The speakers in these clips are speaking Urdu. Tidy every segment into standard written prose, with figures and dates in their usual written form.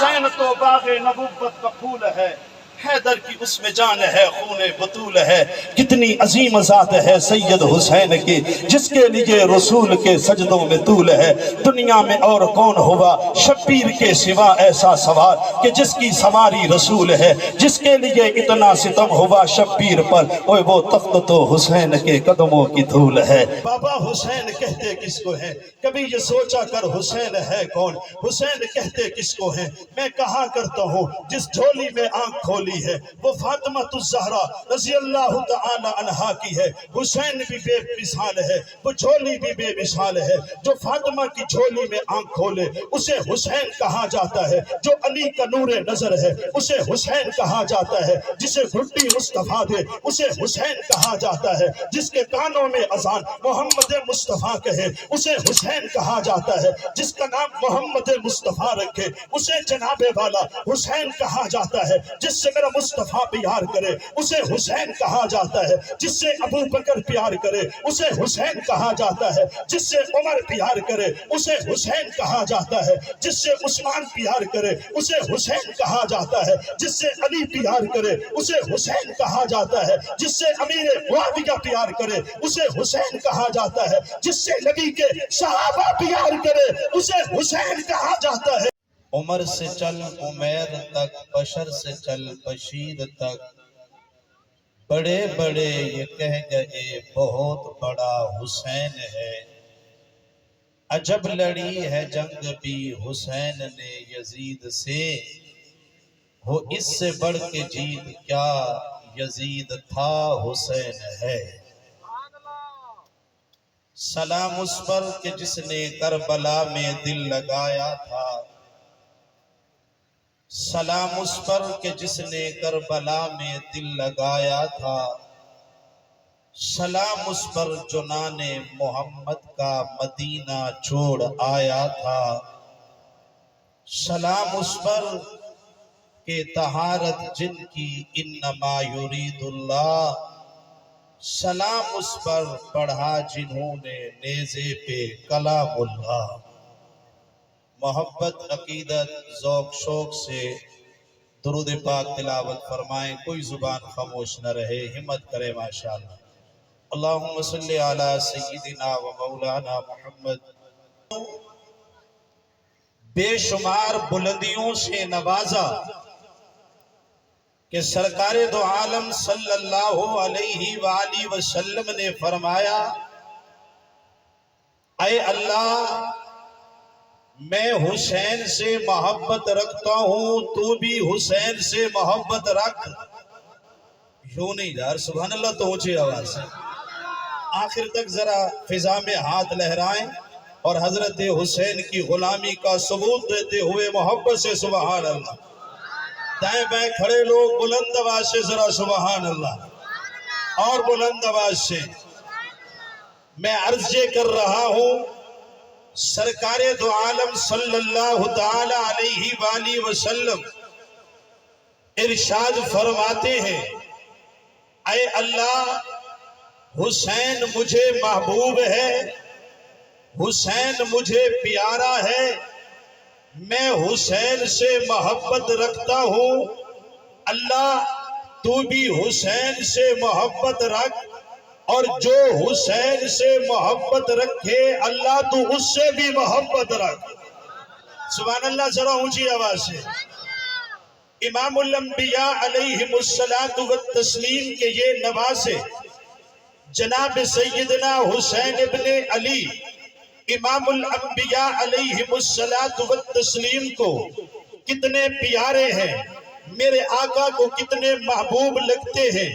حسین تو باغ نبوت کا پھول ہے، حیدر کی اس میں جان ہے، خون بطول ہے۔ کتنی عظیم ذات ہے سید حسین کی، جس کے لیے رسول کے سجدوں میں طول ہے۔ دنیا میں اور کون ہوا شبیر کے سوا ایسا سوار کہ جس کی سواری رسول ہے، جس کے لیے اتنا ستم ہوا شبیر پر، اوہ وہ تخت تو حسین کے قدموں کی دھول ہے۔ بابا حسین کہتے کس کو ہیں؟ کبھی یہ سوچا کر حسین ہے کون؟ حسین کہتے کس کو ہیں؟ میں کہا کرتا ہوں جس جھولی میں آنکھ کھولی ہے وہ فاطمہ الزہرا رضی اللہ تعالی عنہا کی ہے۔ حسین بھی بے مثال ہے، وہ جھولی بھی بے مثال ہے۔ جو فاطمہ کی جھولی میں آنکھ کھولے اسے حسین کہا جاتا ہے، جو علی کا نور نظر ہے اسے حسین کہا جاتا ہے، جسے گھٹی مصطفیٰ دے اسے حسین کہا جاتا ہے، جس کے کانوں میں اذان محمد مصطفیٰ کہے اسے حسین کہا جاتا ہے، جس کا نام محمد مصطفیٰ رکھے اسے جناب والا حسین کہا جاتا ہے، جس سے میرا مصطفیٰ پیار کرے اسے حسین کہا جاتا ہے، جس سے ابو بکر پیار کرے اسے حسین کہا جاتا ہے، جس سے عمر پیار کرے اسے حسین کہا جاتا ہے، جس سے عثمان پیار کرے اسے حسین کہا جاتا ہے، جس سے علی پیار کرے اسے حسین کہا جاتا ہے، جس سے امیر معاویہ پیار کرے اسے حسین کہا جاتا ہے، جس سے نبی کے صحابہ پیار کرے اسے حسین کہا جاتا ہے۔ عمر سے چل عمیر تک، بشر سے چل بشیر تک، بڑے بڑے یہ کہہ گئے بہت بڑا حسین ہے۔ عجب لڑی ہے جنگ بھی حسین نے یزید سے، ہو اس سے بڑھ کے جیت کیا یزید تھا حسین ہے۔ سلام اس پر کہ جس نے کربلا میں دل لگایا تھا، سلام اس پر کہ جس نے کربلا میں دل لگایا تھا، سلام اس پر جو نان محمد کا مدینہ چھوڑ آیا تھا، سلام اس پر کہ طہارت جن کی انما یرید اللہ، سلام اس پر پڑھا جنہوں نے نیزے پہ کلام اللہ۔ محبت عقیدت ذوق شوق سے درود پاک تلاوت فرمائیں، کوئی زبان خاموش نہ رہے، ہمت کرے ماشاءاللہ۔ اللہم صلی علی سیدنا و مولانا محمد۔ بے شمار بلندیوں سے نوازا کہ سرکار دو عالم صلی اللہ علیہ وآلہ وسلم نے فرمایا، اے اللہ میں حسین سے محبت رکھتا ہوں، تو بھی حسین سے محبت رکھ۔ یوں نہیں یار، سبحان اللہ تو اونچی آواز سے آخر تک ذرا فضا میں ہاتھ لہرائیں اور حضرت حسین کی غلامی کا ثبوت دیتے ہوئے محبت سے سبحان اللہ۔ دائیں بائیں کھڑے لوگ بلند آواز سے ذرا سبحان اللہ، اور بلند آواز سے۔ میں عرض یہ کر رہا ہوں، سرکار دو عالم صلی اللہ تعالی علیہ وآلہ وسلم ارشاد فرماتے ہیں، اے اللہ حسین مجھے محبوب ہے، حسین مجھے پیارا ہے، میں حسین سے محبت رکھتا ہوں، اللہ تو بھی حسین سے محبت رکھ، اور جو حسین سے محبت رکھے اللہ تو اس سے بھی محبت رکھ۔ سبحان اللہ، ذرا اونچی آواز سے۔ امام الانبیاء علیہ السلام کے یہ نواسے جناب سیدنا حسین ابن علی امام الانبیاء علیہ السلام کو کتنے پیارے ہیں، میرے آقا کو کتنے محبوب لگتے ہیں،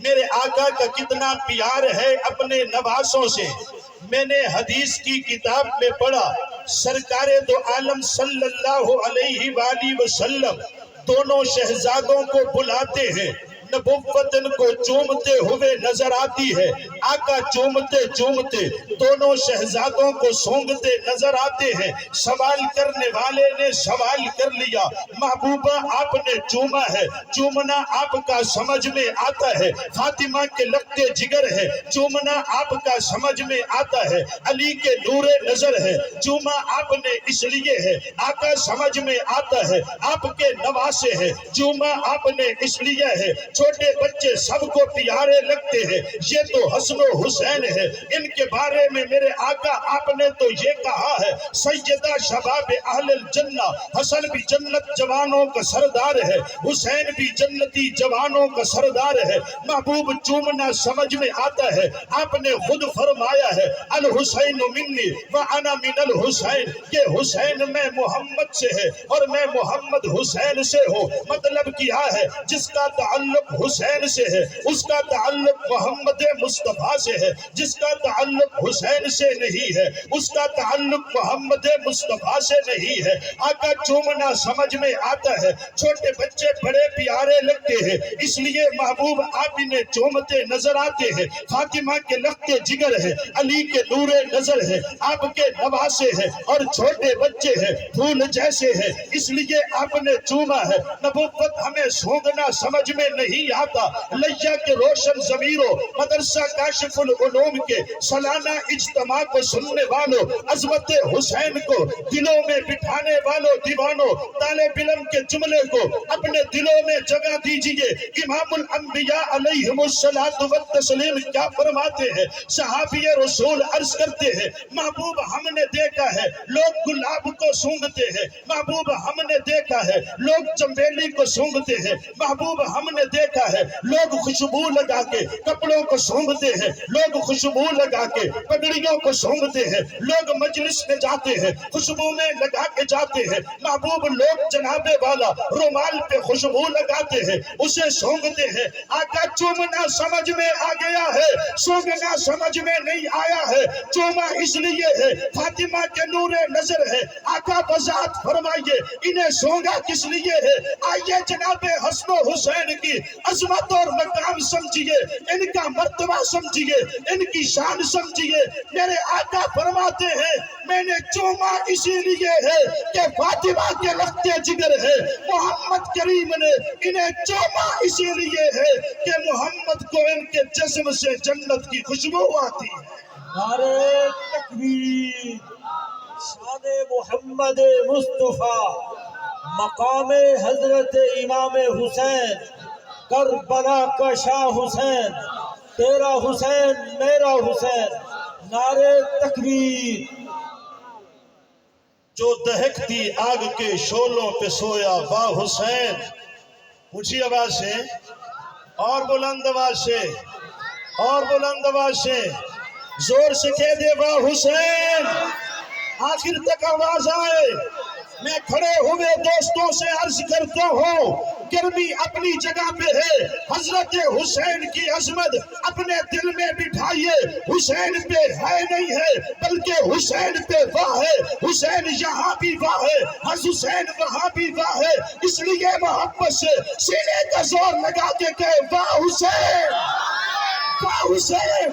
میرے آقا کا کتنا پیار ہے اپنے نواسوں سے۔ میں نے حدیث کی کتاب میں پڑھا، سرکار دو عالم صلی اللہ علیہ وآلہ وسلم دونوں شہزادوں کو بلاتے ہیں، نبوت ان کو چومتے ہوئے نظر آتی ہے، آقا چومتے چومتے دونوں شہزادوں کو سونگتے نظر آتے ہیں۔ سوال کرنے والے نے سوال کر لیا، محبوبہ آپ نے چوما ہے، چومنا آپ کا سمجھ میں آتا ہے، فاطمہ کے لگتے جگر ہے، چومنا آپ کا سمجھ میں آتا ہے، علی کے نور نظر ہے، چوما آپ نے اس لیے ہے، آقا سمجھ میں آتا ہے، آپ کے نواسے ہے، چوما آپ نے اس لیے ہے، چھوٹے بچے سب کو پیارے لگتے ہیں، یہ تو حسن و حسین ہے، ان کے بارے میں میرے آقا آپ نے تو یہ کہا ہے، سیدہ شباب اہل الجنہ، حسن بھی جنت جوانوں کا سردار ہے، حسین بھی جنتی جوانوں کا سردار ہے، محبوب چومنا سمجھ میں آتا ہے، آپ نے خود فرمایا ہے، الحسین منی وانا من الحسین، کہ حسین میں محمد سے ہے اور میں محمد حسین سے ہوں، مطلب کیا ہے، جس کا تعلق حسین سے ہے اس کا تعلق محمد مصطفیٰ سے ہے، جس کا تعلق حسین سے نہیں ہے اس کا تعلق محمد مصطفیٰ سے نہیں ہے۔ آقا چومنا سمجھ میں آتا ہے، چھوٹے بچے بڑے پیارے لگتے ہیں، اس لیے محبوب آپ انہیں چومتے نظر آتے ہیں، فاطمہ کے لگتے جگر ہے، علی کے نور نظر ہے، آپ کے نواسے ہیں اور چھوٹے بچے ہیں، پھول جیسے ہیں، اس لیے آپ نے چوما ہے۔ نبوت ہمیں سونگنا سمجھ میں نہیں آتا، لیا کے روشن ضمیروں، مدرسہ کاشف العلوم کے سالانہ اجتماع کو سننے والوں، عظمت حسین کو دلوں میں بٹھانے والوں، دیوانوں، طالب علم کے جملے کو اپنے دلوں میں جگہ دیجئے۔ امام الانبیاء علیہم الصلاۃ والتسلیم کیا فرماتے ہیں؟ صحابی رسول عرض کرتے ہیں، محبوب ہم نے دیکھا ہے لوگ گلاب کو سونگتے ہیں، محبوب ہم نے دیکھا ہے لوگ چنبیلی کو سونگتے ہیں، محبوب ہم نے دیکھا ہے لوگ خوشبو لگا کے کپڑوں کو سونگتے ہیں، لوگ خوشبو لگا کے پگڑیوں کو سونگتے ہیں، لوگ مجلس میں جاتے ہیں خوشبو میں لگا کے جاتے ہیں، محبوب لوگ جناب والا رومال پہ خوشبو لگاتے ہیں، اسے سونگتے ہیں۔ آقا چومنا سمجھ میں آ گیا ہے، سونگنا سمجھ میں نہیں آیا ہے، چوما اس لیے ہے، فاطمہ کے نور نظر ہے، آقا وضاحت فرمائیے انہیں سونگا کس لیے ہے؟ آئیے جناب حسن و حسین کی عظمت اور مقام سمجھیے، ان کا مرتبہ سمجھیے، ان کی شان سمجھیے۔ میرے آقا فرماتے ہیں میں نے چوما اسی لیے ہے کہ فاطمہ کے لگتے جگر ہے، محمد کریم نے انہیں چوما اسی لیے ہے کہ محمد کو ان کے جسم سے جنت کی خوشبو آتی ہے۔ نعرہ تکبیر، شان محمد مصطفیٰ، مقام حضرت امام حسین، کربلا کا شاہ حسین، تیرا حسین میرا حسین، نعرہ تکبیر۔ جو دہکتی آگ کے شعلوں پہ سویا واہ حسین، اونچی آواز سے اور بلند آواز سے اور بلند آواز سے زور سے کہہ دے واہ حسین، آخر تک آواز آئے۔ میں کھڑے ہوئے دوستوں سے عرض کرتا ہوں، گرمی اپنی جگہ پہ ہے، حضرت حسین کی عظمت اپنے دل میں بٹھائیے، حسین پہ ہے نہیں ہے بلکہ حسین پہ واہ ہے، حسین یہاں بھی واہ ہے، حسین وہاں بھی واہ ہے، اس لیے محبت سے سینے کا زور لگا کے کہے واہ حسین، واہ حسین،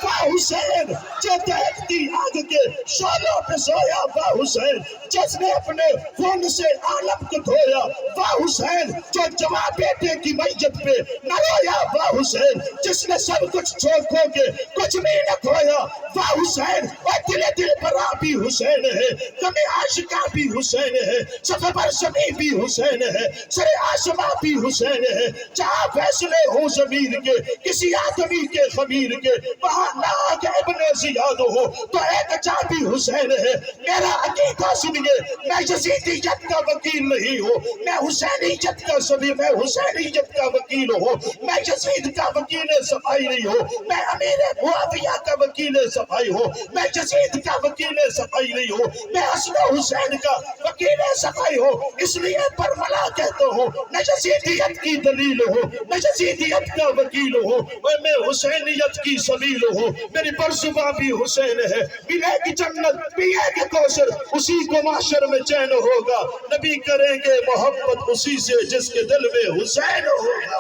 واہ حسین، جو دہکتی آگ کے شعلوں پہ سویا واہ حسین، جس نے اپنے خون سے عالم کو دھویا واہ حسین، جو جواں بیٹے کی میت پہ نہ رویا واہ حسین، جس نے سب کچھ چھوڑ کھو کے کچھ بھی نہ کھویا واہ حسین، اور دل پر بھی حسین ہے، کمی عاشقہ بھی حسین ہے، صفحہ پر سمی بھی حسین ہے، سر آسماں بھی حسین ہے، جہاں فیصلے ہوں ضمیر کے کسی آدمی کے خبیر کے، وہاں ناک ابن زیاد ہو تو ایک جا بھی حسین ہے۔ میرا عقیدہ سنیے، میں یزیدیت کا وکیل نہیں ہوں، میں حسینیت کا سبھی، میں حسینیت کا وکیل ہوں، میں یزید کا وکیل صفائی نہیں ہوں، میں امیر معاویہ کا وکیل صفائی ہوں، میں یزید کا وکیل صفائی نہیں ہوں، میں حسن حسین کا وکیل صفائی ہوں، اس لیے برملا کہتا ہوں، میں یزیدیت کی دلیل ہوں، میں یزیدیت کا وکیل ہوں، میں حسینیت کی سبیل ہوں، میری برزباں بھی حسین ہے، ملے گی جنت پیے گی کوثر، اسی کو معاشر میں چین ہوگا، نبی کریں گے محبت اسی سے جس کے دل میں حسین ہوگا۔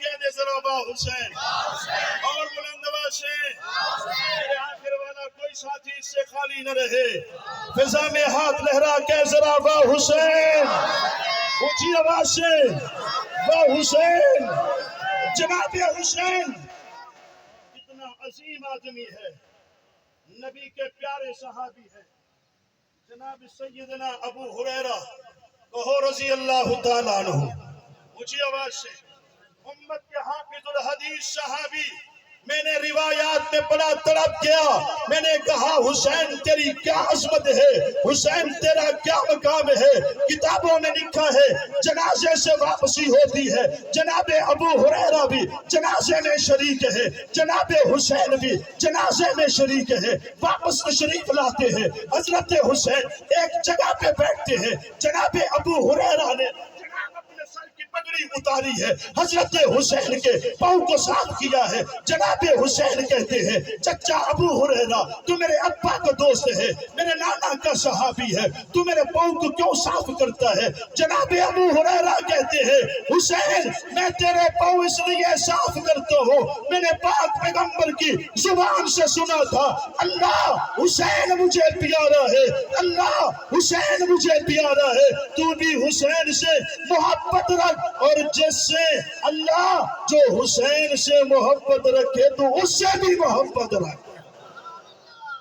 کہہ دے ذرا با حسین، اور بلند آواز سے میرے آخر والا کوئی ساتھی اس سے خالی نہ رہے، فضا میں ہاتھ لہرا کے ذرا با حسین، اونچی آواز سے با حسین، جناب حسین کتنا عظیم آدمی ہے، نبی کے پیارے صحابی ہے، جناب سیدنا ابو ہریرہ کہو رضی اللہ تعالیٰ عنہ، اونچی آواز سے، امت کے حافظ الحدیث صحابی، میں نے روایات میں بڑا تڑپ گیا، میں نے کہا حسین تیری کیا عظمت ہے، حسین تیرا کیا مقام ہے، کتابوں نے لکھا ہے جنازے سے واپسی ہوتی ہے، جناب ابو ہریرہ بھی جنازے میں شریک ہے، جناب حسین بھی جنازے میں شریک ہے، واپس تشریف لاتے ہیں، حضرت حسین ایک جگہ پہ بیٹھتے ہیں، جناب ابو ہریرہ نے پگڑی اتاری ہے، حضرت حسین کے پاؤں کو صاف کیا ہے، جناب حسین کہتے ہیں چچا ابو ہریرہ تو میرے ابا کا دوست ہے، میرے نانا کا صحابی ہے، تو میرے پاؤں کو کیوں صاف کرتا ہے؟ جناب ابو ہریرہ کہتے ہیں حسین میں تیرے پاؤں اس لیے صاف کرتا ہوں، میں نے پاک پیغمبر کی زبان سے سنا تھا اللہ حسین مجھے پیارا ہے، اللہ حسین مجھے پیارا ہے، تو بھی حسین سے محبت رکھ، اور جس سے اللہ جو حسین سے محبت رکھے تو اس سے بھی محبت رکھ۔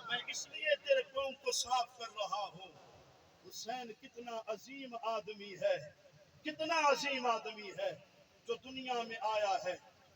میں اس لیے تیرے قوم کو صاف کر رہا ہوں، حسین کتنا عظیم آدمی ہے، کتنا عظیم آدمی ہے جو دنیا میں آیا ہے،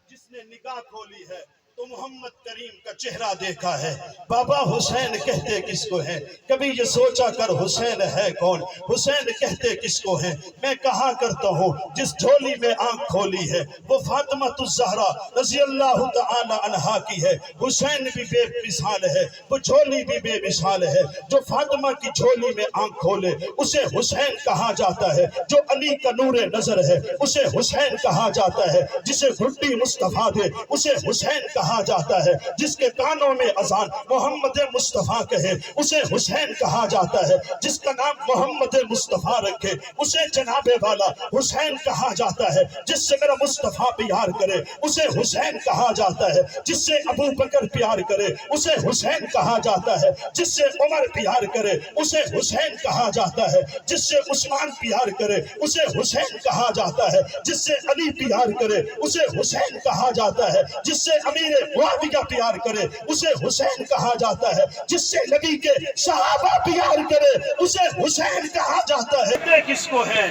جس نے نگاہ کھولی ہے تو محمد کریم کا چہرہ دیکھا ہے۔ بابا حسین کہتے کس کو ہیں؟ کبھی یہ سوچا کر حسین ہے کون؟ حسین کہتے کس کو ہیں؟ میں کہا کرتا ہوں جس جھولی میں آنکھ کھولی ہے وہ فاطمہ الزہرا رضی اللہ تعالی عنہا کی ہے، حسین بھی بے مثال ہے، وہ جھولی بھی بے مثال ہے، جو فاطمہ کی جھولی میں آنکھ کھولے اسے حسین کہا جاتا ہے، جو علی کا نور نظر ہے اسے حسین کہا جاتا ہے، جسے گھٹی مصطفیٰ دے اسے حسین کہا جاتا ہے، جس کے کانوں میں اذان محمد مصطفیٰ کہے اسے حسین کہا جاتا ہے، جس کا نام محمد مصطفیٰ رکھے اسے جناب والا حسین کہا جاتا ہے، جس سے میرا مصطفیٰ پیار کرے اسے حسین کہا جاتا ہے، جس سے ابو بکر پیار کرے اسے حسین کہا جاتا ہے، جس سے عمر پیار کرے اسے حسین کہا جاتا ہے، جس سے عثمان پیار کرے اسے حسین کہا جاتا ہے، جس سے علی پیار کرے اسے حسین کہا جاتا ہے، جس سے امیر معاویہ پیار کرے اسے حسین کہا جاتا ہے، جس سے نبی کے صحابہ پیار کرے اسے حسین کہا جاتا ہے۔ کس کو ہے؟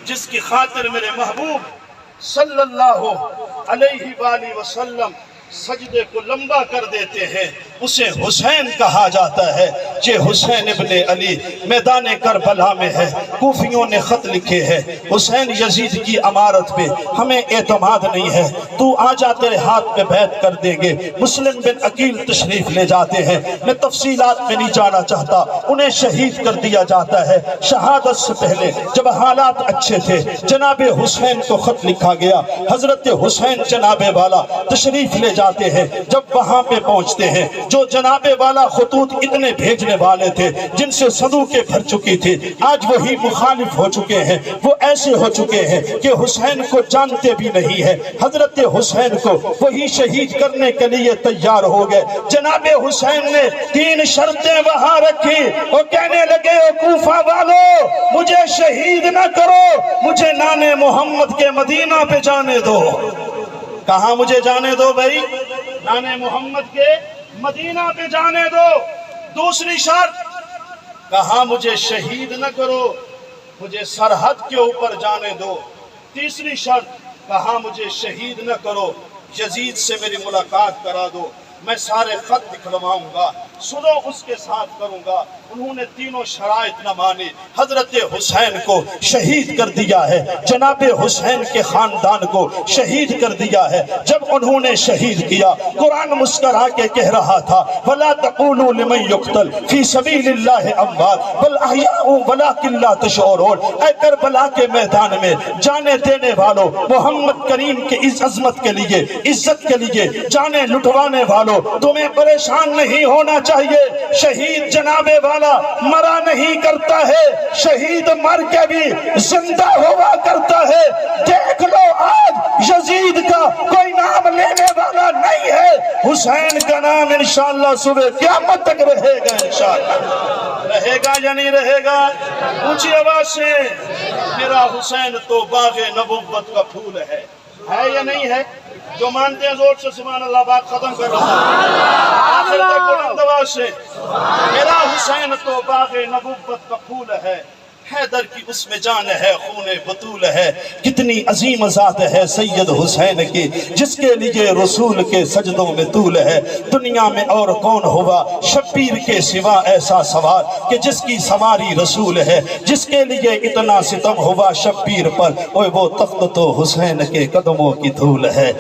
جس کی خاطر میرے محبوب صلی اللہ علیہ وآلہ وسلم سجدے کو لمبا کر دیتے ہیں اسے حسین کہا جاتا ہے۔ یہ حسین ابن علی میدان کربلا میں ہے، کوفیوں نے خط لکھے ہیں حسین یزید کی امارت پہ ہمیں اعتماد نہیں ہے، تو آجا تیرے ہاتھ پہ بیعت کر دیں گے۔ مسلم بن عقیل تشریف لے جاتے ہیں، میں تفصیلات میں نہیں جانا چاہتا، انہیں شہید کر دیا جاتا ہے۔ شہادت سے پہلے جب حالات اچھے تھے جناب حسین کو خط لکھا گیا، حضرت حسین جناب والا تشریف لے جاتے ہیں، جب وہاں پہ پہنچتے ہیں جو جناب والا خطوط اتنے بھیجنے والے تھے جن سے صدوقیں بھر چکی تھی آج وہی مخالف ہو چکے ہیں، وہ ایسے ہو چکے ہیں کہ حسین کو جانتے بھی نہیں ہے، حضرت حسین کو وہی شہید کرنے کے لیے تیار ہو گئے۔ جناب حسین نے 3 شرطیں وہاں رکھی اور کہنے لگے کوفہ والو مجھے شہید نہ کرو، مجھے نانے محمد کے مدینہ پہ جانے دو۔ کہاں مجھے جانے دو بھائی؟ نانے محمد کے مدینہ پہ جانے دو۔ دوسری شرط کہاں مجھے شہید نہ کرو، مجھے سرحد کے اوپر جانے دو۔ تیسری شرط کہاں مجھے شہید نہ کرو، یزید سے میری ملاقات کرا دو، میں سارے خط دکھلواؤں گا، سلو اس کے ساتھ کروں گا۔ انہوں نے تینوں شرائط نہ مانی، حضرت حسین کو شہید کر دیا ہے، جناب حسین کے خاندان کو شہید کر دیا ہے۔ جب انہوں نے شہید کیا قرآن مسکرا کے کہہ رہا تھا وَلَا تَقُولُوا لِمَنْ يُقْتَلْ فِي سَبِيلِ اللَّهِ أَمْوَاتٌ بَلْ أَحْيَاءٌ وَلَٰكِن لَا تَشْعُرُونَ۔ اے کربلا کے میدان میں جانے دینے والوں، محمد کریم کے اس عظمت کے لیے، عزت کے لیے جانے لٹوانے والوں، تمہیں پریشان نہیں ہونا چاہیے، شہید جناب والا والا مرا نہیں کرتا ہے، شہید مر کے بھی زندہ ہوا کرتا ہے۔ دیکھ لو آج یزید کا کوئی نام لینے والا نہیں ہے، حسین کا نام انشاءاللہ صبح قیامت تک رہے گا انشاءاللہ۔ رہے گا یا نہیں رہے گا؟ اونچی آواز سے، میرا حسین تو باغ نبوت کا پھول ہے یا نہیں ہے؟ جو مانتے ہیں زور سے سبحان اللہ، بات ختم کر رہا ہوں آخر تک بلند آواز سے، میرا حسین تو باغ نبوت کا پھول ہے، حیدر کی اس میں جان ہے، خون بطول ہے۔ کتنی عظیم ذات ہے سید حسین کی، جس کے لیے رسول کے سجدوں میں طول ہے۔ دنیا میں اور کون ہوا شبیر کے سوا ایسا سوار کہ جس کی سواری رسول ہے، جس کے لیے اتنا ستم ہوا شبیر پر، اوہ وہ تخت تو حسین کے قدموں کی دھول ہے۔